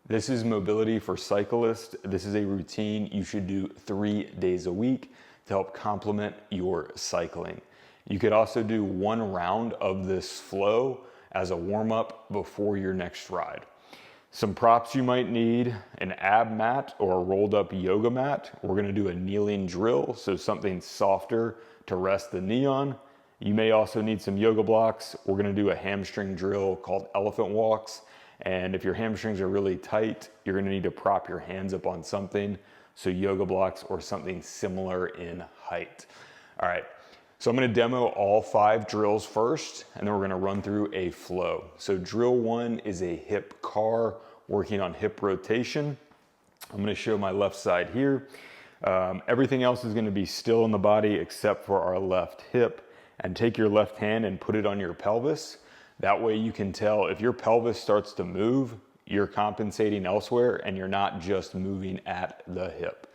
This is mobility for cyclists. This is a routine you should do 3 days a week to help complement your cycling. You could also do 1 round of this flow as a warm-up before your next ride. Some props you might need: an ab mat or a rolled up yoga mat. We're gonna do a kneeling drill, so something softer to rest the knee on. You may also need some yoga blocks. We're gonna do a hamstring drill called elephant walks. And if your hamstrings are really tight, you're gonna need to prop your hands up on something. So yoga blocks or something similar in height. All right, so I'm gonna demo all 5 drills first, and then we're gonna run through a flow. So drill 1 is a hip car, working on hip rotation. I'm gonna show my left side here. Everything else is gonna be still in the body except for our left hip. And take your left hand and put it on your pelvis. That way you can tell if your pelvis starts to move, you're compensating elsewhere and you're not just moving at the hip.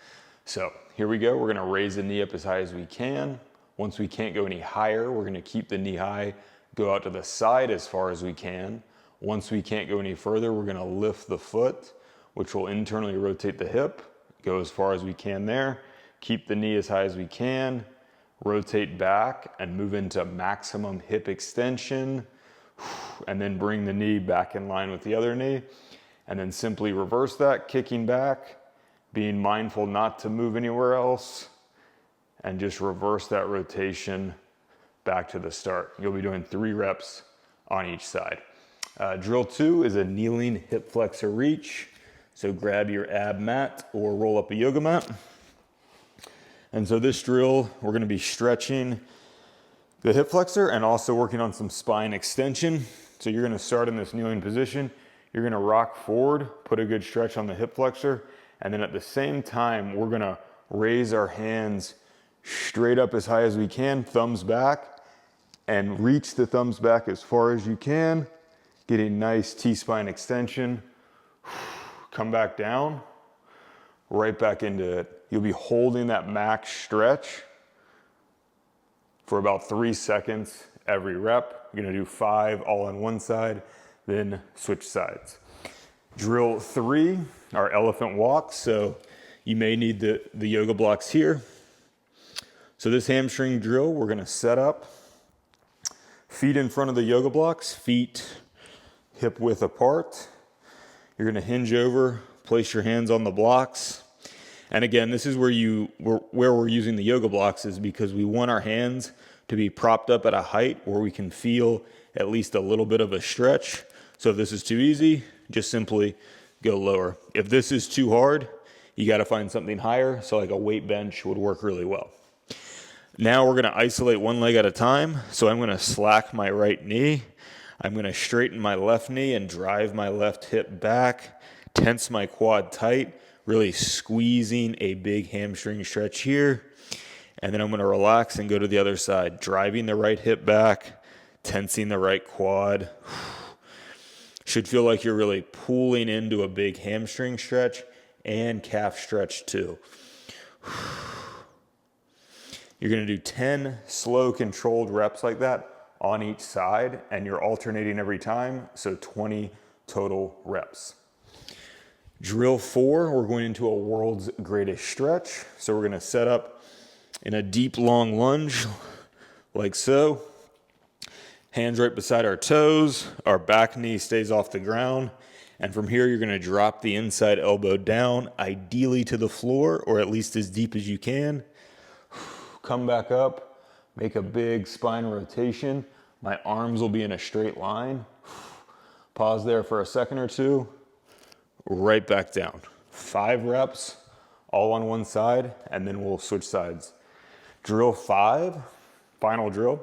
So here we go. We're gonna raise the knee up as high as we can. Once we can't go any higher, we're gonna keep the knee high, go out to the side as far as we can. Once we can't go any further, we're gonna lift the foot, which will internally rotate the hip, go as far as we can there, keep the knee as high as we can, rotate back and move into maximum hip extension, and then bring the knee back in line with the other knee, and then simply reverse that, kicking back, being mindful not to move anywhere else, and just reverse that rotation back to the start. You'll be doing 3 reps on each side. Drill 2 is a kneeling hip flexor reach. So grab your ab mat or roll up a yoga mat. And so this drill, we're gonna be stretching the hip flexor and also working on some spine extension. So you're gonna start in this kneeling position. You're gonna rock forward, put a good stretch on the hip flexor, and then at the same time, we're gonna raise our hands straight up as high as we can, thumbs back, and reach the thumbs back as far as you can, getting nice T-spine extension. Come back down, right back into it. You'll be holding that max stretch for about 3 seconds every rep. You're gonna do 5 all on one side, then switch sides. Drill 3 are elephant walks. So you may need the yoga blocks here. So this hamstring drill, we're gonna set up, feet in front of the yoga blocks, feet hip width apart. You're gonna hinge over, place your hands on the blocks. And again, this is where we're using the yoga blocks is because we want our hands to be propped up at a height where we can feel at least a little bit of a stretch. So if this is too easy, just simply go lower. If this is too hard, you gotta find something higher. So like a weight bench would work really well. Now we're gonna isolate one leg at a time. So I'm gonna slack my right knee. I'm gonna straighten my left knee and drive my left hip back, tense my quad tight, really squeezing a big hamstring stretch here. And then I'm gonna relax and go to the other side, driving the right hip back, tensing the right quad. Should feel like you're really pulling into a big hamstring stretch and calf stretch too. You're gonna do 10 slow controlled reps like that on each side, and you're alternating every time, so 20 total reps. Drill 4, we're going into a world's greatest stretch. So we're gonna set up in a deep, long lunge, like so. Hands right beside our toes, our back knee stays off the ground, and from here you're gonna drop the inside elbow down, ideally to the floor, or at least as deep as you can. Come back up, make a big spine rotation. My arms will be in a straight line. Pause there for a second or two. Right back down. 5 reps, all on one side, and then we'll switch sides. Drill 5, final drill.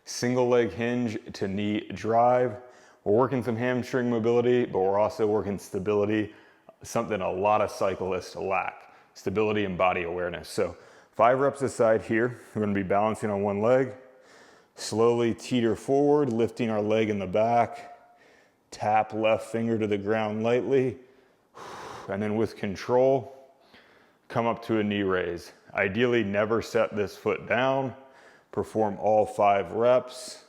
Single leg hinge to knee drive. We're working some hamstring mobility, but we're also working stability, something a lot of cyclists lack, stability and body awareness. So 5 reps aside here. We're gonna be balancing on one leg. Slowly teeter forward, lifting our leg in the back. Tap left finger to the ground lightly. And then with control, come up to a knee raise. Ideally, never set this foot down. Perform all 5 reps,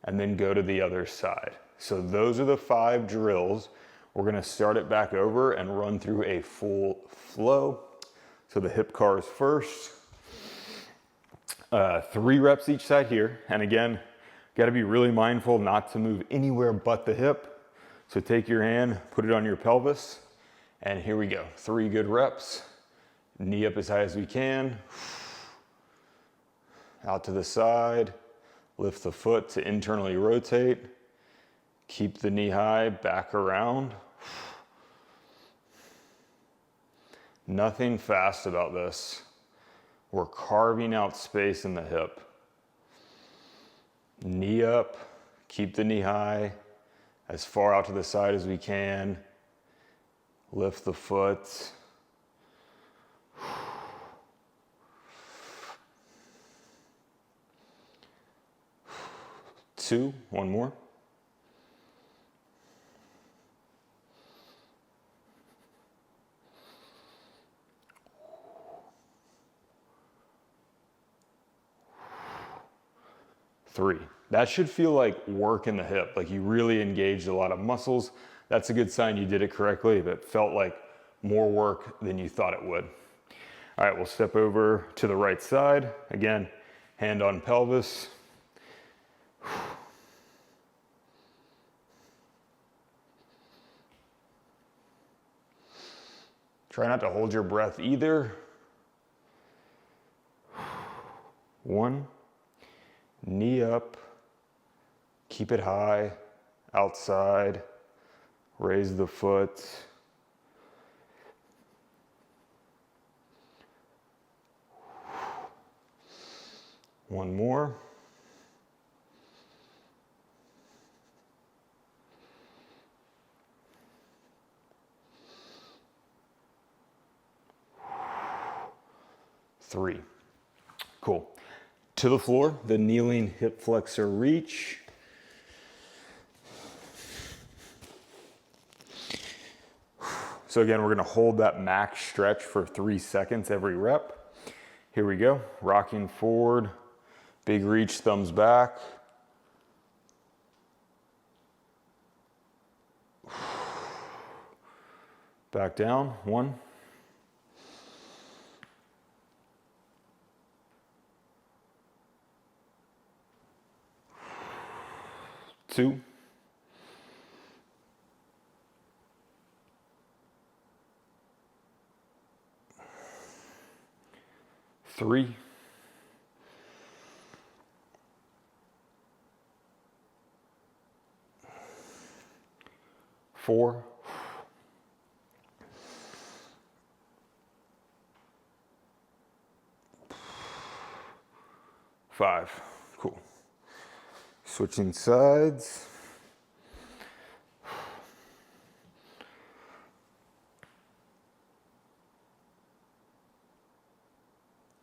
and then go to the other side. So those are the 5 drills We're gonna start it back over and run through a full flow. So the hip cars first. 3 reps each side here. And again, gotta be really mindful not to move anywhere but the hip. So take your hand, put it on your pelvis, and here we go. 3 good reps. Knee up as high as we can. Out to the side. Lift the foot to internally rotate. Keep the knee high, back around. Nothing fast about this. We're carving out space in the hip. Knee up, keep the knee high, as far out to the side as we can. Lift the foot. Two, one more. Three. That should feel like work in the hip, like you really engaged a lot of muscles. That's a good sign you did it correctly, but it felt like more work than you thought it would. All right, we'll step over to the right side. Again, hand on pelvis. Try not to hold your breath either. 1. Knee up, keep it high, outside, raise the foot. One more. Three. Cool. To the floor, the kneeling hip flexor reach. So again, we're gonna hold that max stretch for 3 seconds every rep. Here we go, rocking forward, big reach, thumbs back. Back down, 1. 2. 3. 4. 5. Cool. Switching sides.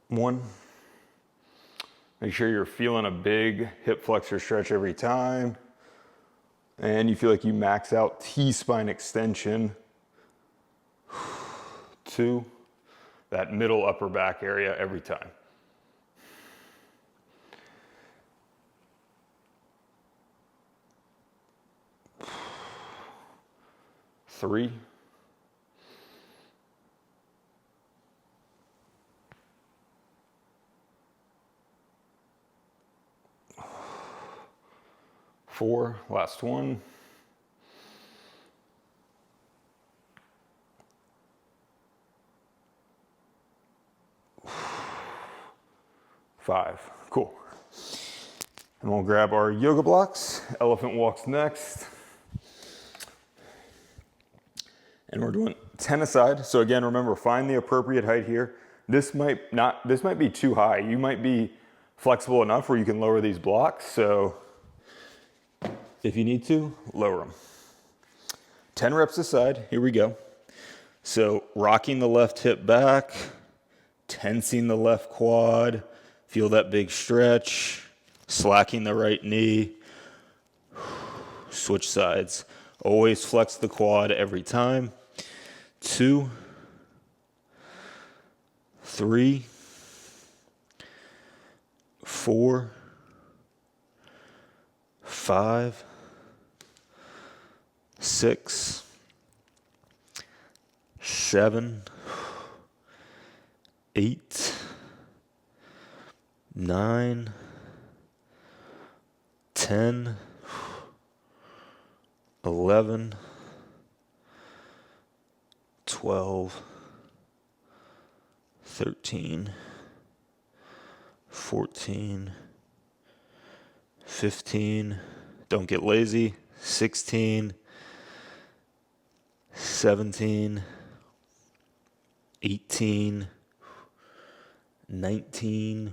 One. Make sure you're feeling a big hip flexor stretch every time. And you feel like you max out T-spine extension. 2. That middle upper back area every time. 3. 4, last one. 5, cool. And we'll grab our yoga blocks. Elephant walks next. And we're doing 10 aside. So again, remember, find the appropriate height here. This might be too high. You might be flexible enough where you can lower these blocks. So if you need to, lower them. 10 reps aside, here we go. So rocking the left hip back, tensing the left quad, feel that big stretch, slacking the right knee, switch sides. Always flex the quad every time. 2, 3, 4, 5, 6, 7, 8, 9, 10, 11, 12, 13, 14, 15, don't get lazy, 16, 17, 18, 19,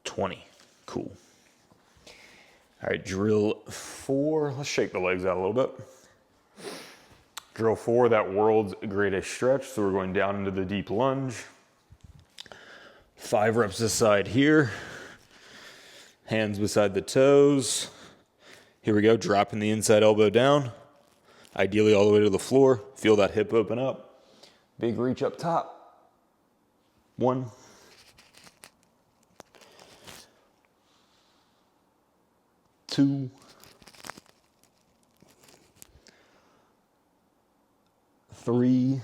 20. Cool. All right, drill 4. Let's shake the legs out a little bit. Drill 4, that world's greatest stretch. So we're going down into the deep lunge. 5 reps this side here. Hands beside the toes. Here we go, dropping the inside elbow down. Ideally all the way to the floor. Feel that hip open up. Big reach up top. 1. 2. 3.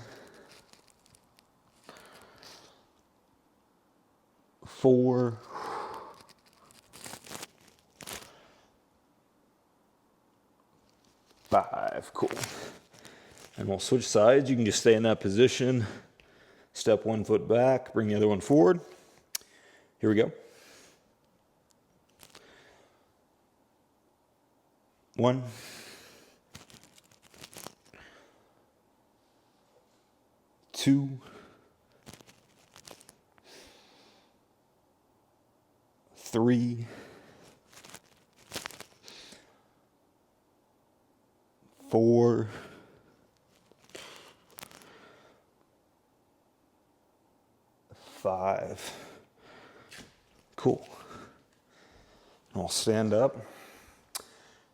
4. 5. Cool. And we'll switch sides. You can just stay in that position. Step 1 foot back, bring the other one forward. Here we go. 1. 2. 3. 4. 5. Cool. I'll stand up.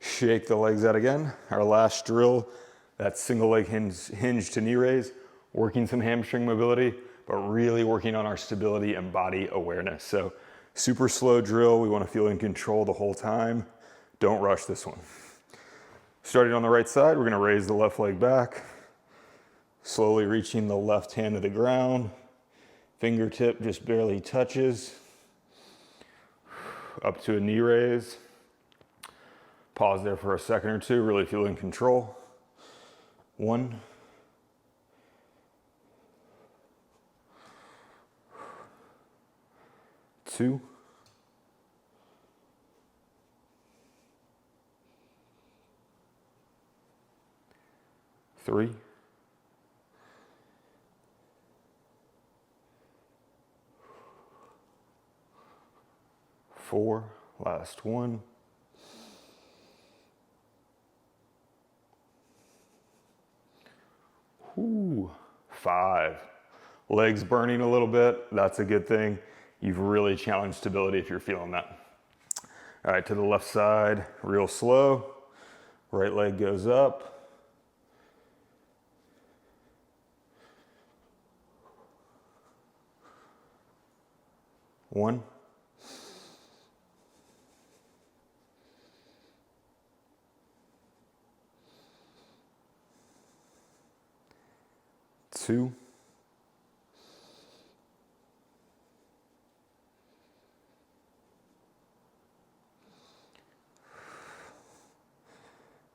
Shake the legs out again. Our last drill, that single leg hinge to knee raise, working some hamstring mobility, but really working on our stability and body awareness. So super slow drill. We want to feel in control the whole time. Don't rush this one. Starting on the right side, we're going to raise the left leg back, slowly reaching the left hand to the ground. Fingertip just barely touches. Up to a knee raise. Pause there for a second or two, really feel in control. 1. 2. 3. 4. Last one. 5. Legs burning a little bit. That's a good thing. You've really challenged stability if you're feeling that. All right, to the left side, real slow. Right leg goes up. 1. 2.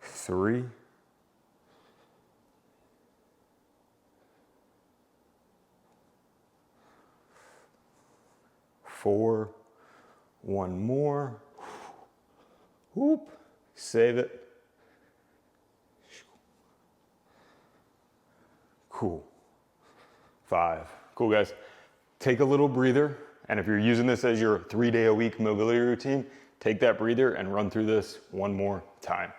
3. 4. One more. Whoop. Save it. Cool. 5. Cool, guys. Take a little breather, and if you're using this as your 3-day-a-week mobility routine, take that breather and run through this one more time.